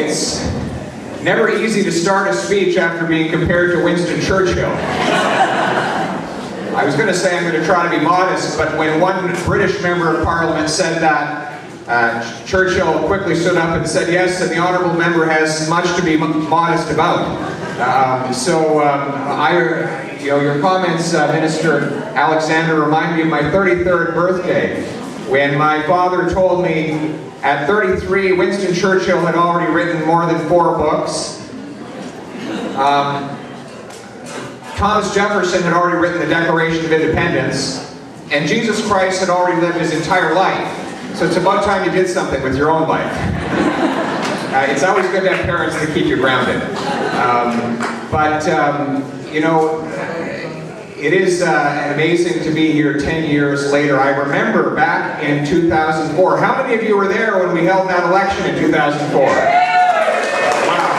it's never easy to start a speech after being compared to Winston Churchill. I was going to say I'm going to try to be modest, but when one British member of Parliament said that, Churchill quickly stood up and said, yes, and the honourable member has much to be modest about. Your comments, Minister Alexander, remind me of my 33rd birthday, when my father told me at 33, Winston Churchill had already written more than 4 books. Thomas Jefferson had already written the Declaration of Independence, and Jesus Christ had already lived his entire life. So it's about time you did something with your own life. It's always good to have parents that keep you grounded. It is amazing to be here 10 years later. I remember back in 2004. How many of you were there when we held that election in 2004? Wow.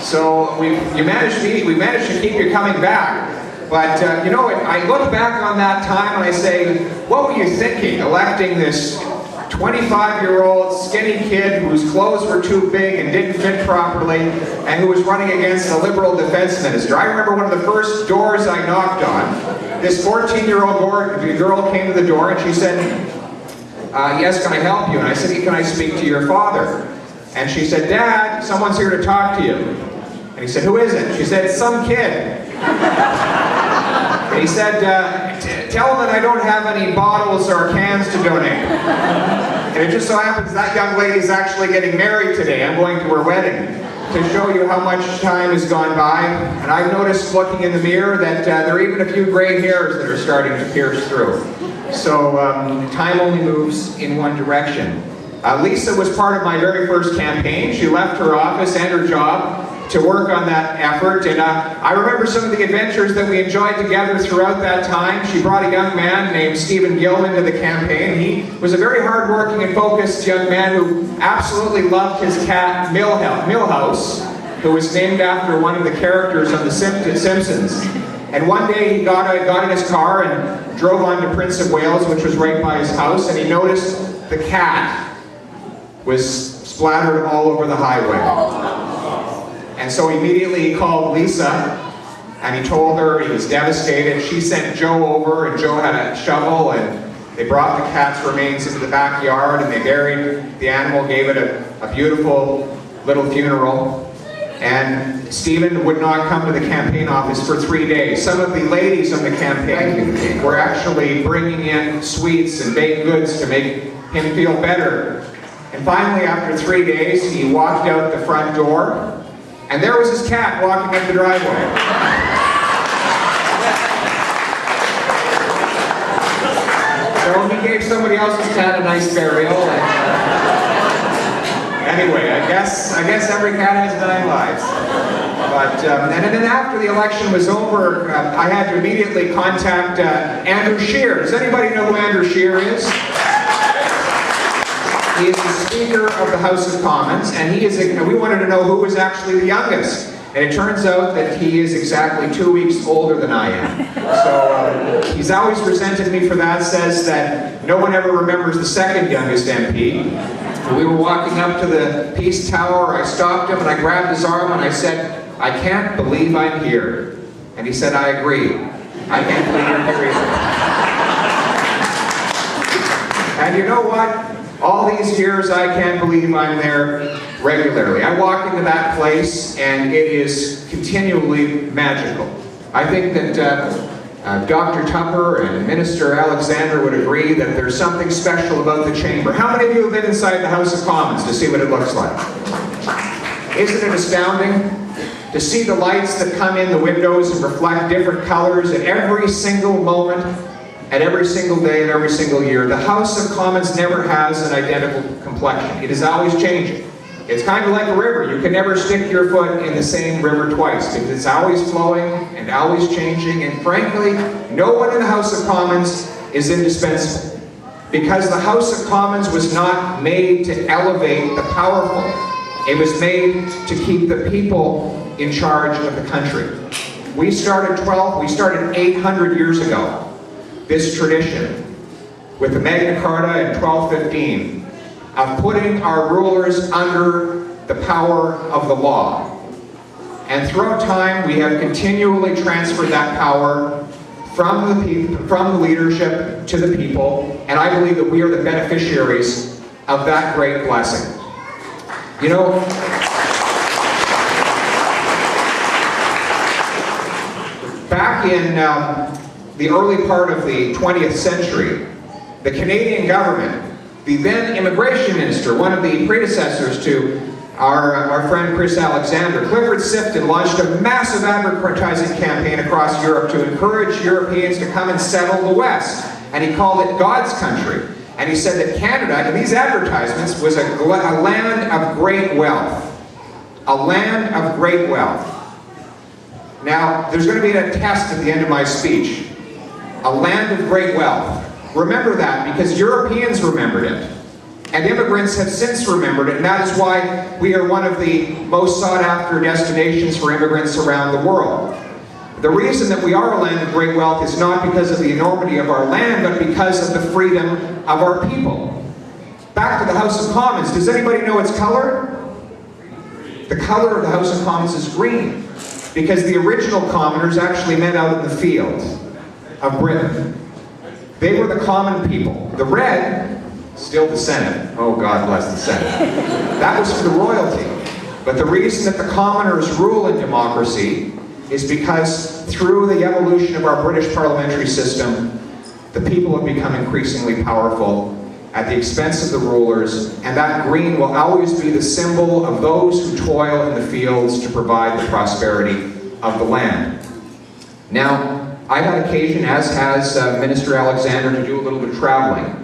So we managed to keep you coming back. But I look back on that time and I say, what were you thinking, electing this 25-year-old skinny kid whose clothes were too big and didn't fit properly, and who was running against the Liberal Defense Minister? I remember one of the first doors I knocked on. This 14-year-old girl came to the door and she said, yes, can I help you? And I said, can I speak to your father? And she said, Dad, someone's here to talk to you. And he said, who is it? She said, some kid. And he said, tell him that I don't have any bottles or cans to donate. And it just so happens that young lady is actually getting married today. I'm going to her wedding to show you how much time has gone by. And I've noticed, looking in the mirror, that there are even a few gray hairs that are starting to pierce through. So time only moves in one direction. Lisa was part of my very first campaign. She left her office and her job to work on that effort, and I remember some of the adventures that we enjoyed together throughout that time. She brought a young man named Stephen Gilman to the campaign. He was a very hard-working and focused young man who absolutely loved his cat Milhouse, who was named after one of the characters on The Simpsons. And one day he got in his car and drove on to Prince of Wales, which was right by his house, and he noticed the cat was splattered all over the highway. And so immediately he called Lisa, and he told her he was devastated. She sent Joe over, and Joe had a shovel, and they brought the cat's remains into the backyard, and they buried the animal, gave it a beautiful little funeral. And Stephen would not come to the campaign office for 3 days. Some of the ladies on the campaign were actually bringing in sweets and baked goods to make him feel better. And finally, after 3 days, he walked out the front door, and there was his cat walking up the driveway. So he gave somebody else's cat a nice burial. Anyway, I guess every cat has 9 lives. But and then after the election was over, I had to immediately contact Andrew Scheer. Does anybody know who Andrew Scheer is? He is the Speaker of the House of Commons, and we wanted to know who was actually the youngest. And it turns out that he is exactly 2 weeks older than I am. So he's always resented me for that, says that no one ever remembers the second youngest MP. We were walking up to the Peace Tower. I stopped him and I grabbed his arm and I said, I can't believe I'm here. And he said, I agree. I can't believe you're here either. And you know what? All these years, I can't believe I'm there regularly. I walk into that place, and it is continually magical. I think that Dr. Tupper and Minister Alexander would agree that there's something special about the chamber. How many of you have been inside the House of Commons to see what it looks like? Isn't it astounding to see the lights that come in the windows and reflect different colors at every single moment, at every single day, of every single year? The House of Commons never has an identical complexion. It is always changing. It's kind of like a river. You can never stick your foot in the same river twice, because it's always flowing and always changing, and frankly, no one in the House of Commons is indispensable, because the House of Commons was not made to elevate the powerful. It was made to keep the people in charge of the country. We started 800 years ago, this tradition, with the Magna Carta in 1215, of putting our rulers under the power of the law. And throughout time, we have continually transferred that power from the leadership to the people, and I believe that we are the beneficiaries of that great blessing. You know, back in the early part of the 20th century, the Canadian government, the then immigration minister, one of the predecessors to our friend Chris Alexander, Clifford Sifton, launched a massive advertising campaign across Europe to encourage Europeans to come and settle the West. And he called it God's country. And he said that Canada, in these advertisements, was a land of great wealth. A land of great wealth. Now, there's going to be a test at the end of my speech. A land of great wealth. Remember that, because Europeans remembered it. And immigrants have since remembered it, and that is why we are one of the most sought-after destinations for immigrants around the world. The reason that we are a land of great wealth is not because of the enormity of our land, but because of the freedom of our people. Back to the House of Commons. Does anybody know its color? The color of the House of Commons is green, because the original commoners actually met out in the fields of Britain. They were the common people. The red, still the Senate. Oh, God bless the Senate. That was for the royalty. But the reason that the commoners rule in democracy is because through the evolution of our British parliamentary system, the people have become increasingly powerful at the expense of the rulers, and that green will always be the symbol of those who toil in the fields to provide the prosperity of the land. Now, I've had occasion, as has Minister Alexander, to do a little bit of traveling.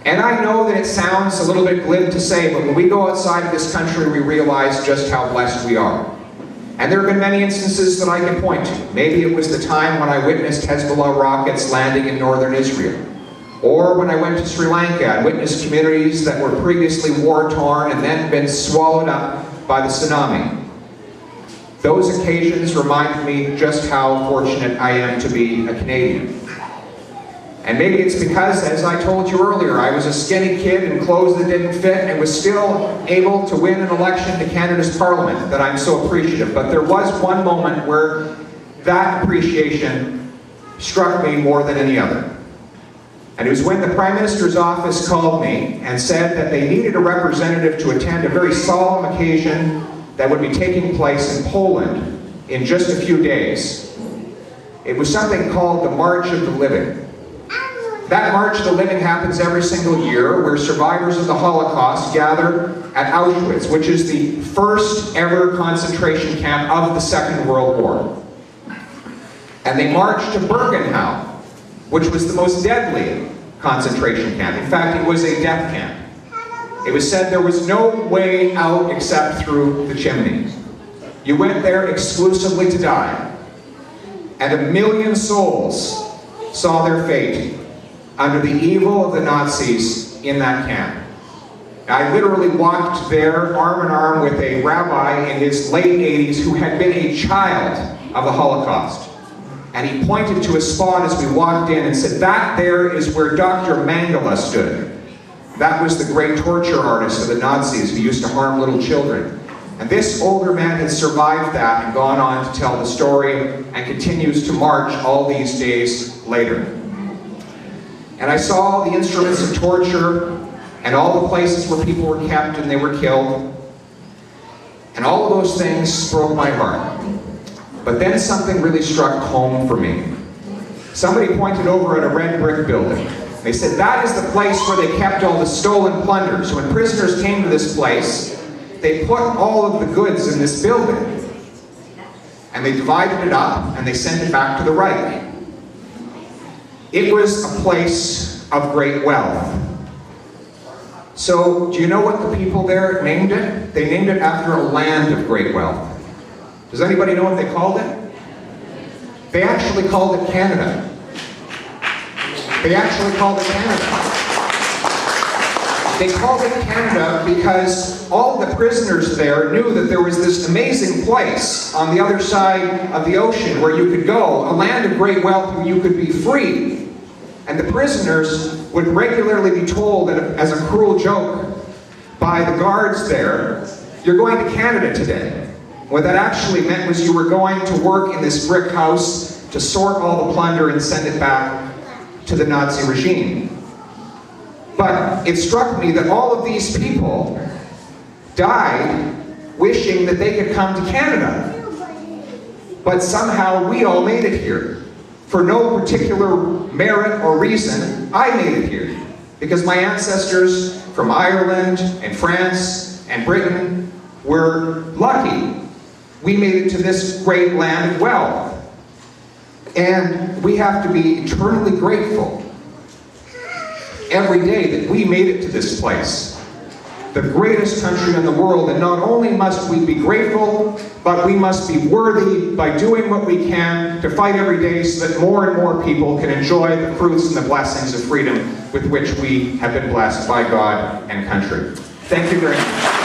And I know that it sounds a little bit glib to say, but when we go outside of this country, we realize just how blessed we are. And there have been many instances that I can point to. Maybe it was the time when I witnessed Hezbollah rockets landing in northern Israel. Or when I went to Sri Lanka and witnessed communities that were previously war-torn and then been swallowed up by the tsunami. Those occasions remind me just how fortunate I am to be a Canadian. And maybe it's because, as I told you earlier, I was a skinny kid in clothes that didn't fit and was still able to win an election to Canada's Parliament that I'm so appreciative. But there was one moment where that appreciation struck me more than any other. And it was when the Prime Minister's office called me and said that they needed a representative to attend a very solemn occasion that would be taking place in Poland in just a few days. It was something called the March of the Living. That March of the Living happens every single year, where survivors of the Holocaust gather at Auschwitz, which is the first ever concentration camp of the Second World War. And they march to Birkenau, which was the most deadly concentration camp. In fact, it was a death camp. It was said there was no way out except through the chimney. You went there exclusively to die. And 1 million souls saw their fate under the evil of the Nazis in that camp. I literally walked there arm in arm with a rabbi in his late 80s who had been a child of the Holocaust. And he pointed to a spot as we walked in and said, "That there is where Dr. Mengele stood." That was the great torture artist of the Nazis who used to harm little children. And this older man had survived that and gone on to tell the story and continues to march all these days later. And I saw the instruments of torture and all the places where people were kept and they were killed. And all of those things broke my heart. But then something really struck home for me. Somebody pointed over at a red brick building. They said, that is the place where they kept all the stolen plunder. So when prisoners came to this place, they put all of the goods in this building. And they divided it up and they sent it back to the Reich. It was a place of great wealth. So, do you know what the people there named it? They named it after a land of great wealth. Does anybody know what they called it? They actually called it Canada. They actually called it Canada. They called it Canada because all the prisoners there knew that there was this amazing place on the other side of the ocean where you could go, a land of great wealth where you could be free. And the prisoners would regularly be told, as a cruel joke, by the guards there, you're going to Canada today. What that actually meant was you were going to work in this brick house to sort all the plunder and send it back to the Nazi regime. But it struck me that all of these people died wishing that they could come to Canada. But somehow we all made it here. For no particular merit or reason, I made it here. Because my ancestors from Ireland and France and Britain were lucky. We made it to this great land of wealth. And we have to be eternally grateful every day that we made it to this place. The greatest country in the world, and not only must we be grateful, but we must be worthy by doing what we can to fight every day so that more and more people can enjoy the fruits and the blessings of freedom with which we have been blessed by God and country. Thank you very much.